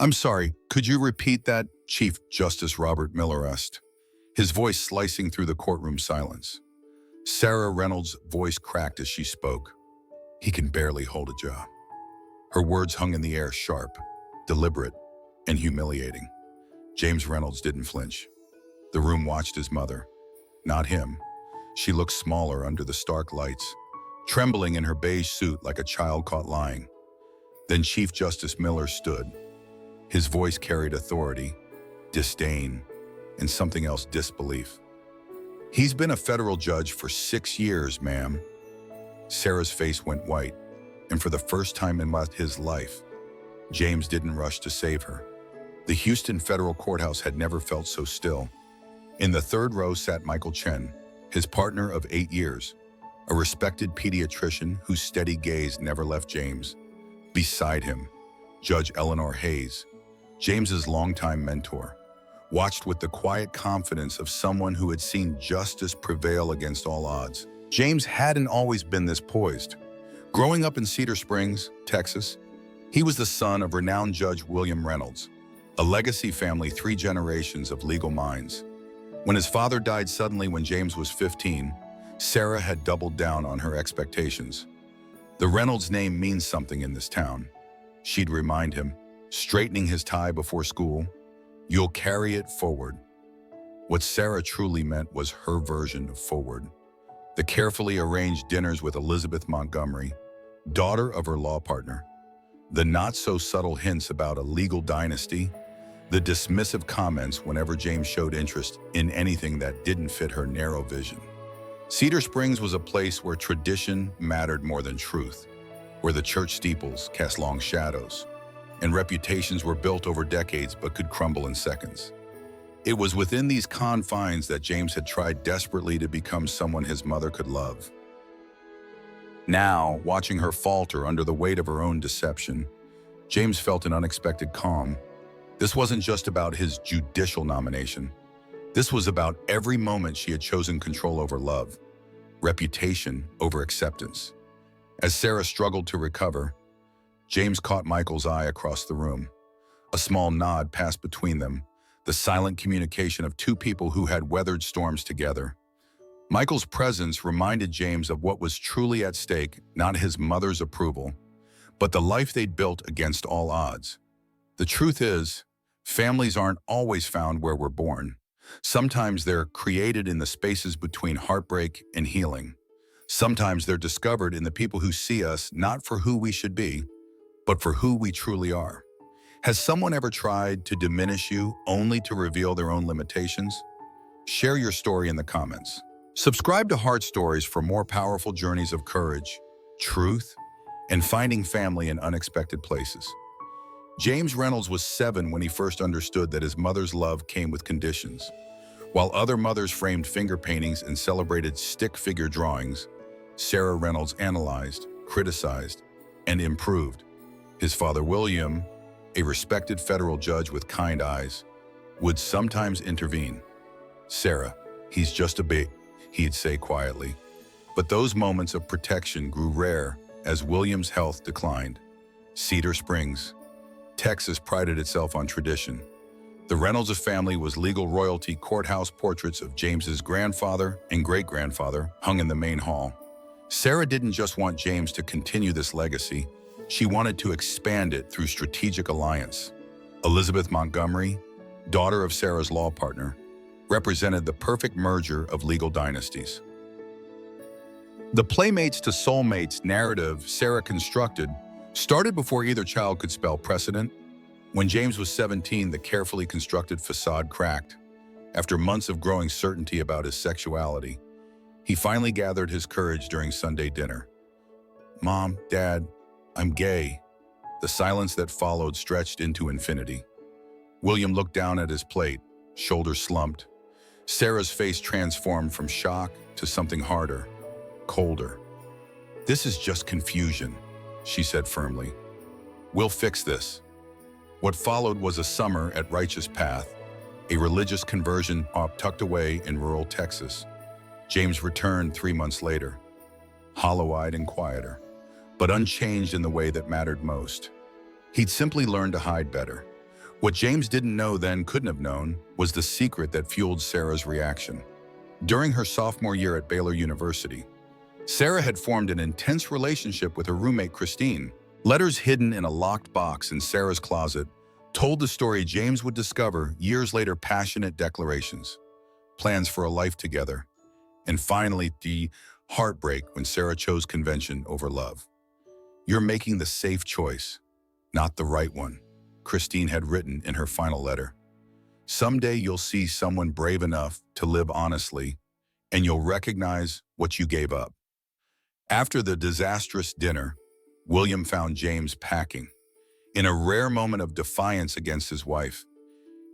I'm sorry, could you repeat that? Chief Justice Robert Miller asked, his voice slicing through the courtroom silence. Sarah Reynolds' voice cracked as she spoke. He can barely hold a jaw. Her words hung in the air, sharp, deliberate, and humiliating. James Reynolds didn't flinch. The room watched his mother, not him. She looked smaller under the stark lights, trembling in her beige suit like a child caught lying. Then Chief Justice Miller stood. His voice carried authority, disdain, and something else, disbelief. He's been a federal judge for 6 years, ma'am. Sarah's face went white, and for the first time in his life, James didn't rush to save her. The Houston federal courthouse had never felt so still. In the third row sat Michael Chen, his partner of 8 years, a respected pediatrician whose steady gaze never left James. Beside him, Judge Eleanor Hayes, James's longtime mentor, watched with the quiet confidence of someone who had seen justice prevail against all odds. James hadn't always been this poised. Growing up in Cedar Springs, Texas, he was the son of renowned Judge William Reynolds, a legacy family 3 generations of legal minds. When his father died suddenly when James was 15, Sarah had doubled down on her expectations. The Reynolds name means something in this town, she'd remind him, straightening his tie before school. You'll carry it forward. What Sarah truly meant was her version of forward. The carefully arranged dinners with Elizabeth Montgomery, daughter of her law partner, the not-so-subtle hints about a legal dynasty, the dismissive comments whenever James showed interest in anything that didn't fit her narrow vision. Cedar Springs was a place where tradition mattered more than truth, where the church steeples cast long shadows, and reputations were built over decades but could crumble in seconds. It was within these confines that James had tried desperately to become someone his mother could love. Now, watching her falter under the weight of her own deception, James felt an unexpected calm. This wasn't just about his judicial nomination. This was about every moment she had chosen control over love, reputation over acceptance. As Sarah struggled to recover, James caught Michael's eye across the room. A small nod passed between them, the silent communication of 2 people who had weathered storms together. Michael's presence reminded James of what was truly at stake, not his mother's approval, but the life they'd built against all odds. The truth is, families aren't always found where we're born. Sometimes they're created in the spaces between heartbreak and healing. Sometimes they're discovered in the people who see us not for who we should be, but for who we truly are. Has someone ever tried to diminish you only to reveal their own limitations? Share your story in the comments. Subscribe to Heart Stories for more powerful journeys of courage, truth, and finding family in unexpected places. James Reynolds was 7 when he first understood that his mother's love came with conditions. While other mothers framed finger paintings and celebrated stick figure drawings, Sarah Reynolds analyzed, criticized, and improved. His father, William, a respected federal judge with kind eyes, would sometimes intervene. "Sarah, he's just a baby," he'd say quietly. But those moments of protection grew rare as William's health declined. Cedar Springs, Texas prided itself on tradition. The Reynolds family was legal royalty. Courthouse portraits of James's grandfather and great-grandfather hung in the main hall. Sarah didn't just want James to continue this legacy. She wanted to expand it through strategic alliance. Elizabeth Montgomery, daughter of Sarah's law partner, represented the perfect merger of legal dynasties. The playmates to soulmates narrative Sarah constructed started before either child could spell precedent. When James was 17, the carefully constructed facade cracked. After months of growing certainty about his sexuality, he finally gathered his courage during Sunday dinner. "Mom, Dad, I'm gay." The silence that followed stretched into infinity. William looked down at his plate, shoulders slumped. Sarah's face transformed from shock to something harder, colder. "This is just confusion," she said firmly. "We'll fix this." What followed was a summer at Righteous Path, a religious conversion tucked away in rural Texas. James returned 3 months later, hollow-eyed and quieter, but unchanged in the way that mattered most. He'd simply learned to hide better. What James didn't know then, couldn't have known, was the secret that fueled Sarah's reaction. During her sophomore year at Baylor University, Sarah had formed an intense relationship with her roommate Christine. Letters hidden in a locked box in Sarah's closet told the story James would discover years later: passionate declarations, plans for a life together, and finally the heartbreak when Sarah chose convention over love. "You're making the safe choice, not the right one," Christine had written in her final letter. "Someday you'll see someone brave enough to live honestly, and you'll recognize what you gave up." After the disastrous dinner, William found James packing. In a rare moment of defiance against his wife,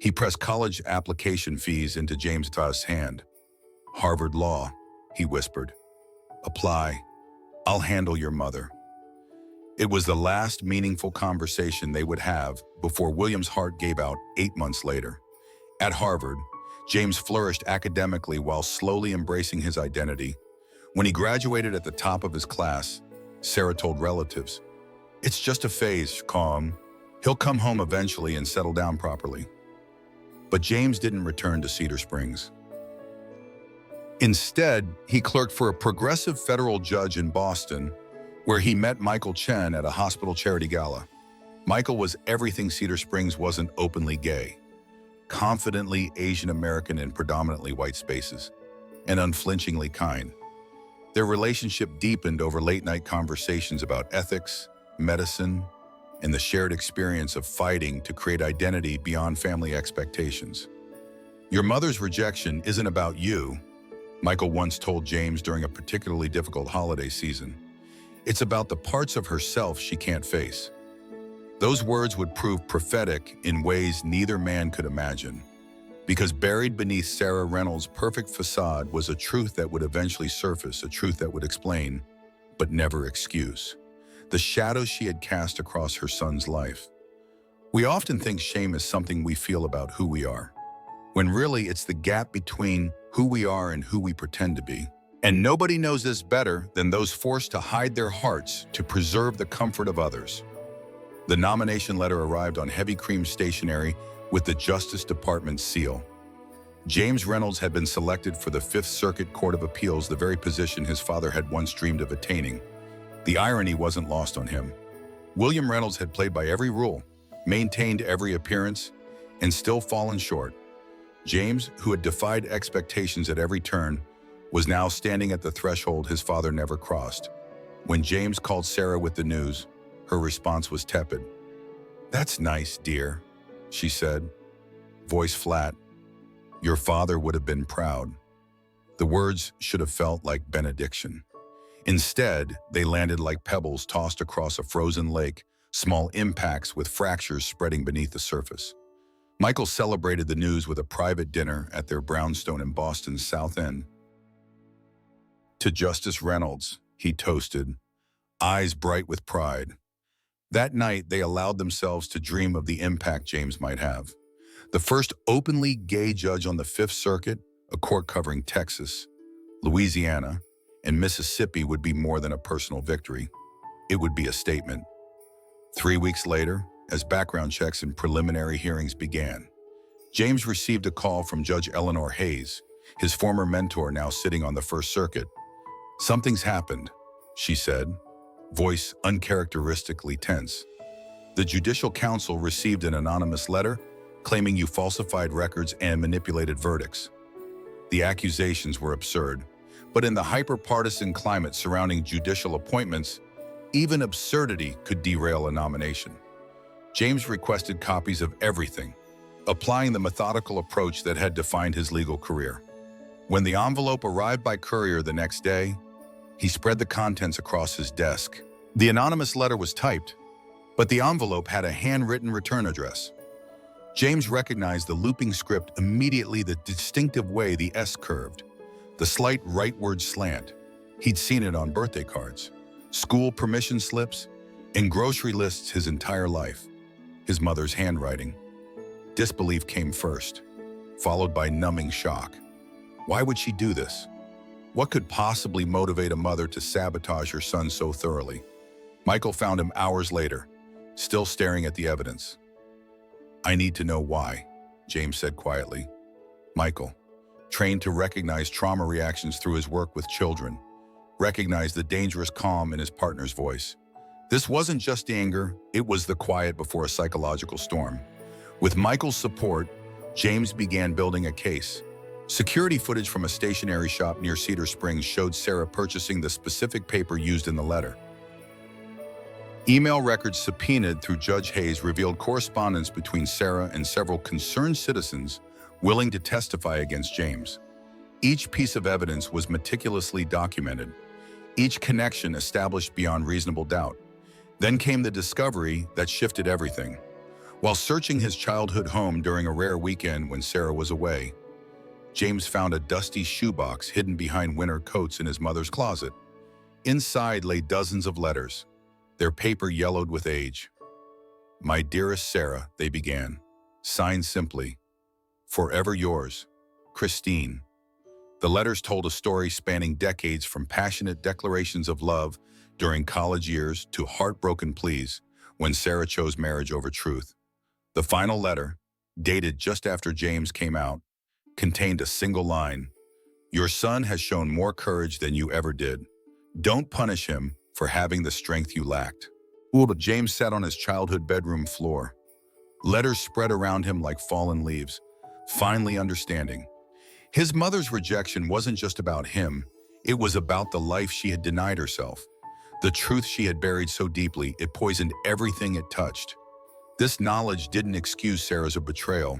he pressed college application fees into James's hand. "Harvard Law," he whispered. "Apply. I'll handle your mother." It was the last meaningful conversation they would have before William's heart gave out 8 months later. At Harvard, James flourished academically while slowly embracing his identity. When he graduated at the top of his class, Sarah told relatives, "It's just a phase, calm. He'll come home eventually and settle down properly." But James didn't return to Cedar Springs. Instead, he clerked for a progressive federal judge in Boston, where he met Michael Chen at a hospital charity gala. Michael was everything Cedar Springs wasn't: openly gay, confidently Asian American in predominantly white spaces, and unflinchingly kind. Their relationship deepened over late-night conversations about ethics, medicine, and the shared experience of fighting to create identity beyond family expectations. "Your mother's rejection isn't about you," Michael once told James during a particularly difficult holiday season. "It's about the parts of herself she can't face." Those words would prove prophetic in ways neither man could imagine, because buried beneath Sarah Reynolds' perfect facade was a truth that would eventually surface, a truth that would explain, but never excuse, the shadow she had cast across her son's life. We often think shame is something we feel about who we are, when really it's the gap between who we are and who we pretend to be. And nobody knows this better than those forced to hide their hearts to preserve the comfort of others. The nomination letter arrived on heavy cream stationery with the Justice Department's seal. James Reynolds had been selected for the Fifth Circuit Court of Appeals, the very position his father had once dreamed of attaining. The irony wasn't lost on him. William Reynolds had played by every rule, maintained every appearance, and still fallen short. James, who had defied expectations at every turn, was now standing at the threshold his father never crossed. When James called Sarah with the news, her response was tepid. "That's nice, dear," she said, voice flat. "Your father would have been proud." The words should have felt like benediction. Instead, they landed like pebbles tossed across a frozen lake, small impacts with fractures spreading beneath the surface. Michael celebrated the news with a private dinner at their brownstone in Boston's South End. "To Justice Reynolds," he toasted, eyes bright with pride. That night, they allowed themselves to dream of the impact James might have. The first openly gay judge on the Fifth Circuit, a court covering Texas, Louisiana, and Mississippi, would be more than a personal victory. It would be a statement. 3 weeks later, as background checks and preliminary hearings began, James received a call from Judge Eleanor Hayes, his former mentor now sitting on the First Circuit. "Something's happened," she said, voice uncharacteristically tense. "The Judicial Council received an anonymous letter claiming you falsified records and manipulated verdicts." The accusations were absurd, but in the hyper-partisan climate surrounding judicial appointments, even absurdity could derail a nomination. James requested copies of everything, applying the methodical approach that had defined his legal career. When the envelope arrived by courier the next day, he spread the contents across his desk. The anonymous letter was typed, but the envelope had a handwritten return address. James recognized the looping script immediately, the distinctive way the S curved, the slight rightward slant. He'd seen it on birthday cards, school permission slips, and grocery lists his entire life. His mother's handwriting. Disbelief came first, followed by numbing shock. Why would she do this? What could possibly motivate a mother to sabotage her son so thoroughly? Michael found him hours later, still staring at the evidence. "I need to know why," James said quietly. Michael, trained to recognize trauma reactions through his work with children, recognized the dangerous calm in his partner's voice. This wasn't just anger, it was the quiet before a psychological storm. With Michael's support, James began building a case. Security footage from a stationery shop near Cedar Springs showed Sarah purchasing the specific paper used in the letter. Email records subpoenaed through Judge Hayes revealed correspondence between Sarah and several concerned citizens willing to testify against James. Each piece of evidence was meticulously documented, each connection established beyond reasonable doubt. Then came the discovery that shifted everything. While searching his childhood home during a rare weekend when Sarah was away, James found a dusty shoebox hidden behind winter coats in his mother's closet. Inside lay dozens of letters, their paper yellowed with age. "My dearest Sarah," they began, signed simply, "Forever yours, Christine." The letters told a story spanning decades, from passionate declarations of love during college years to heartbroken pleas when Sarah chose marriage over truth. The final letter, dated just after James came out, contained a single line: "Your son has shown more courage than you ever did. Don't punish him for having the strength you lacked." But James sat on his childhood bedroom floor. Letters spread around him like fallen leaves, finally understanding. His mother's rejection wasn't just about him, it was about the life she had denied herself. The truth she had buried so deeply, it poisoned everything it touched. This knowledge didn't excuse Sarah's betrayal,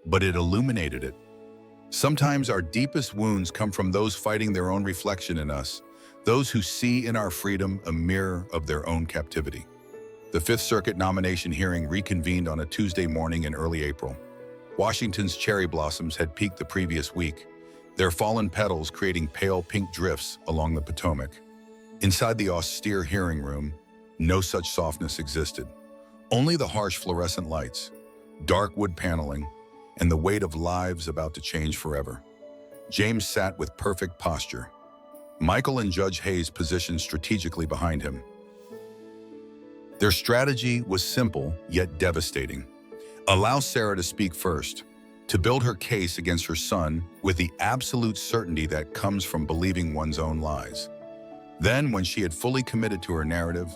but it illuminated it. Sometimes our deepest wounds come from those fighting their own reflection in us, those who see in our freedom a mirror of their own captivity. The Fifth Circuit nomination hearing reconvened on a Tuesday morning in early April. Washington's cherry blossoms had peaked the previous week, their fallen petals creating pale pink drifts along the Potomac. Inside the austere hearing room, no such softness existed. Only the harsh fluorescent lights, dark wood paneling, and the weight of lives about to change forever. James sat with perfect posture. Michael and Judge Hayes positioned strategically behind him. Their strategy was simple, yet devastating. Allow Sarah to speak first, to build her case against her son with the absolute certainty that comes from believing one's own lies. Then, when she had fully committed to her narrative,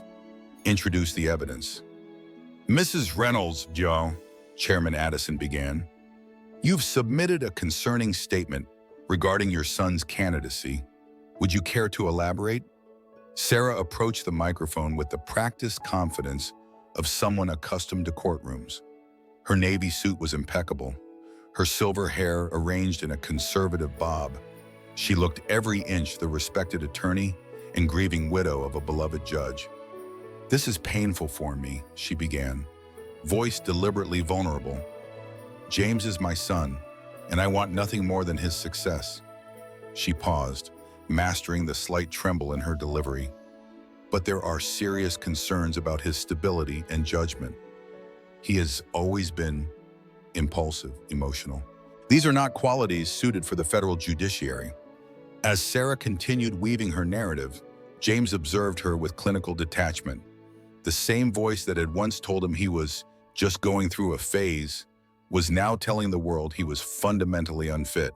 introduce the evidence. "Mrs. Reynolds, Joe," Chairman Addison began, "you've submitted a concerning statement regarding your son's candidacy. Would you care to elaborate?" Sarah approached the microphone with the practiced confidence of someone accustomed to courtrooms. Her navy suit was impeccable, her silver hair arranged in a conservative bob. She looked every inch the respected attorney and grieving widow of a beloved judge. "This is painful for me," she began, voice deliberately vulnerable. "James is my son, and I want nothing more than his success." She paused, mastering the slight tremble in her delivery. "But there are serious concerns about his stability and judgment. He has always been impulsive, emotional. These are not qualities suited for the federal judiciary." As Sarah continued weaving her narrative, James observed her with clinical detachment. The same voice that had once told him he was just going through a phase was now telling the world he was fundamentally unfit.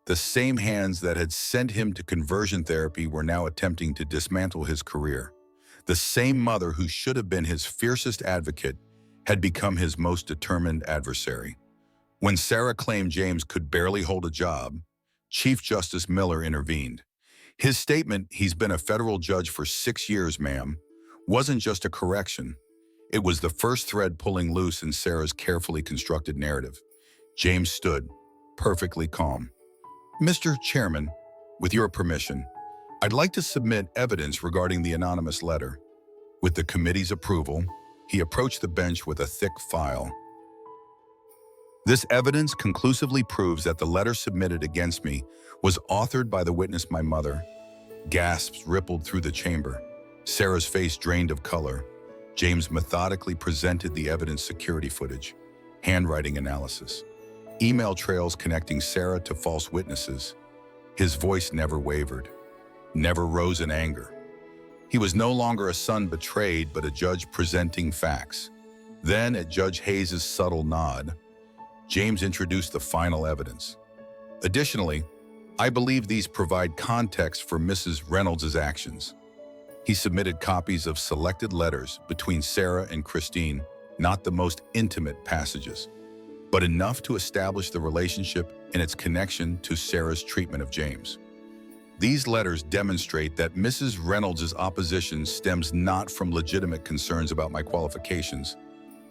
The same hands that had sent him to conversion therapy were now attempting to dismantle his career. The same mother who should have been his fiercest advocate had become his most determined adversary. When Sarah claimed James could barely hold a job, Chief Justice Miller intervened. His statement, "He's been a federal judge for 6 years, ma'am," wasn't just a correction. It was the first thread pulling loose in Sarah's carefully constructed narrative. James stood, perfectly calm. "Mr. Chairman, with your permission, I'd like to submit evidence regarding the anonymous letter." With the committee's approval, he approached the bench with a thick file. "This evidence conclusively proves that the letter submitted against me was authored by the witness, my mother." Gasps rippled through the chamber. Sarah's face drained of color. James methodically presented the evidence: security footage, handwriting analysis, email trails connecting Sarah to false witnesses. His voice never wavered, never rose in anger. He was no longer a son betrayed, but a judge presenting facts. Then, at Judge Hayes's subtle nod, James introduced the final evidence. Additionally, I believe these provide context for Mrs. Reynolds' actions. He submitted copies of selected letters between Sarah and Christine, not the most intimate passages, but enough to establish the relationship and its connection to Sarah's treatment of James. These letters demonstrate that Mrs. Reynolds' opposition stems not from legitimate concerns about my qualifications,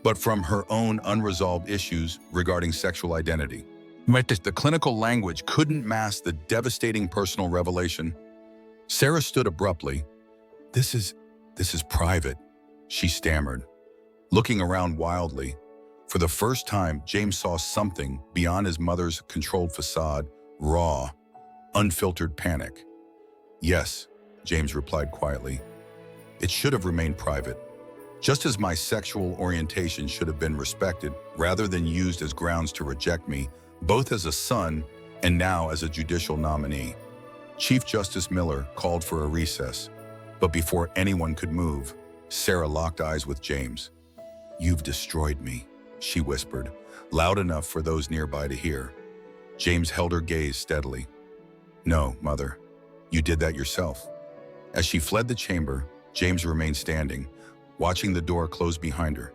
but from her own unresolved issues regarding sexual identity. The clinical language couldn't mask the devastating personal revelation. Sarah stood abruptly. This is private," she stammered, looking around wildly. For the first time, James saw something beyond his mother's controlled facade, raw, unfiltered panic. "Yes," James replied quietly. "It should have remained private, just as my sexual orientation should have been respected rather than used as grounds to reject me, both as a son and now as a judicial nominee." Chief Justice Miller called for a recess, but before anyone could move, Sarah locked eyes with James. "You've destroyed me," she whispered, loud enough for those nearby to hear. James held her gaze steadily. "No, Mother, you did that yourself." As she fled the chamber, James remained standing, watching the door close behind her.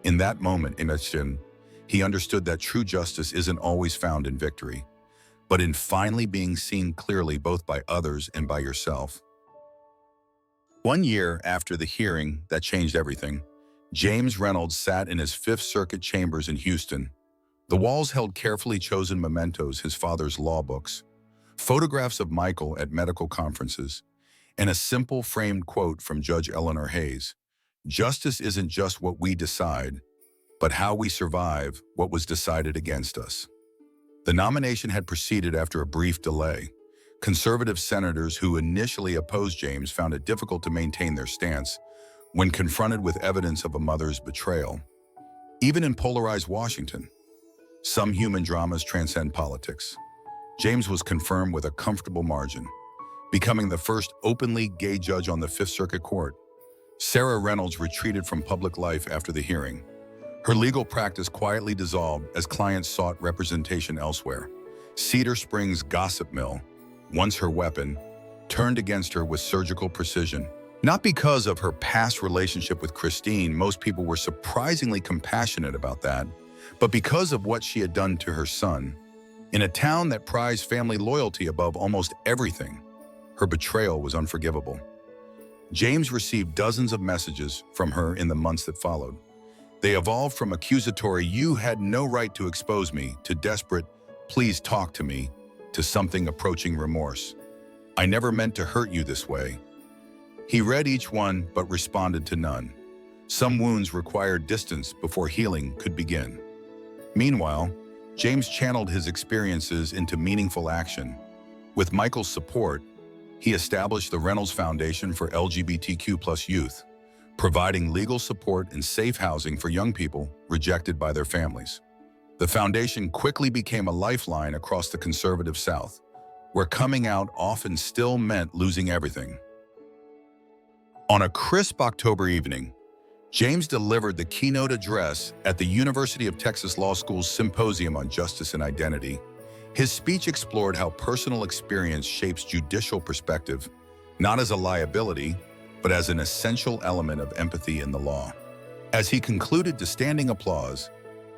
In that moment, he understood that true justice isn't always found in victory, but in finally being seen clearly both by others and by yourself. 1 year after the hearing that changed everything, James Reynolds sat in his Fifth Circuit chambers in Houston. The walls held carefully chosen mementos, his father's law books, photographs of Michael at medical conferences, and a simple framed quote from Judge Eleanor Hayes. "Justice isn't just what we decide, but how we survive what was decided against us." The nomination had proceeded after a brief delay. Conservative senators who initially opposed James found it difficult to maintain their stance when confronted with evidence of a mother's betrayal. Even in polarized Washington, some human dramas transcend politics. James was confirmed with a comfortable margin, becoming the first openly gay judge on the Fifth Circuit Court. Sarah Reynolds retreated from public life after the hearing. Her legal practice quietly dissolved as clients sought representation elsewhere. Cedar Springs' gossip mill, once her weapon, turned against her with surgical precision. Not because of her past relationship with Christine, most people were surprisingly compassionate about that, but because of what she had done to her son. In a town that prized family loyalty above almost everything, her betrayal was unforgivable. James received dozens of messages from her in the months that followed. They evolved from accusatory, "You had no right to expose me," to desperate, "Please talk to me," to something approaching remorse. "I never meant to hurt you this way." He read each one but responded to none. Some wounds required distance before healing could begin. Meanwhile, James channeled his experiences into meaningful action. With Michael's support, he established the Reynolds Foundation for LGBTQ+ youth, providing legal support and safe housing for young people rejected by their families. The foundation quickly became a lifeline across the conservative South, where coming out often still meant losing everything. On a crisp October evening, James delivered the keynote address at the University of Texas Law School's Symposium on Justice and Identity. His speech explored how personal experience shapes judicial perspective, not as a liability, but as an essential element of empathy in the law. As he concluded to standing applause,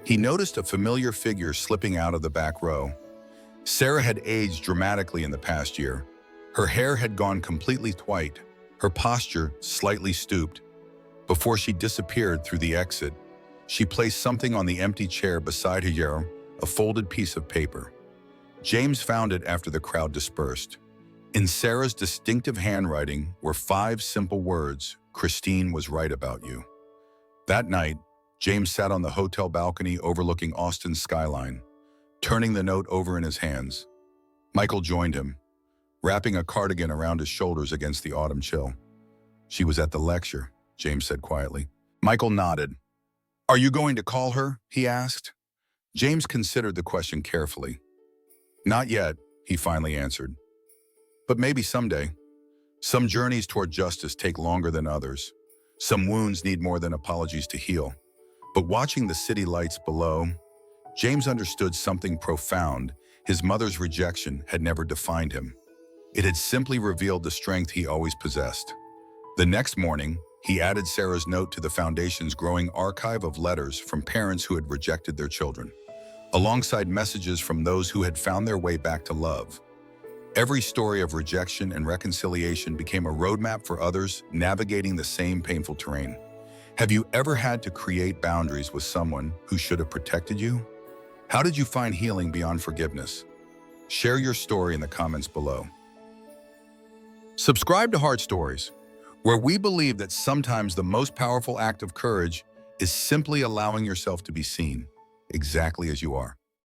he noticed a familiar figure slipping out of the back row. Sarah had aged dramatically in the past year. Her hair had gone completely white, her posture slightly stooped. Before she disappeared through the exit, she placed something on the empty chair beside her, a folded piece of paper. James found it after the crowd dispersed. In Sarah's distinctive handwriting were 5 simple words: "Christine was right about you." That night, James sat on the hotel balcony overlooking Austin's skyline, turning the note over in his hands. Michael joined him, wrapping a cardigan around his shoulders against the autumn chill. "She was at the lecture," James said quietly. Michael nodded. "Are you going to call her?" he asked. James considered the question carefully. "Not yet," he finally answered. "But maybe someday. Some journeys toward justice take longer than others. Some wounds need more than apologies to heal. But watching the city lights below, James understood something profound. His mother's rejection had never defined him. It had simply revealed the strength he always possessed. The next morning, he added Sarah's note to the foundation's growing archive of letters from parents who had rejected their children, alongside messages from those who had found their way back to love. Every story of rejection and reconciliation became a roadmap for others navigating the same painful terrain. Have you ever had to create boundaries with someone who should have protected you? How did you find healing beyond forgiveness? Share your story in the comments below. Subscribe to Heart Stories, where we believe that sometimes the most powerful act of courage is simply allowing yourself to be seen exactly as you are.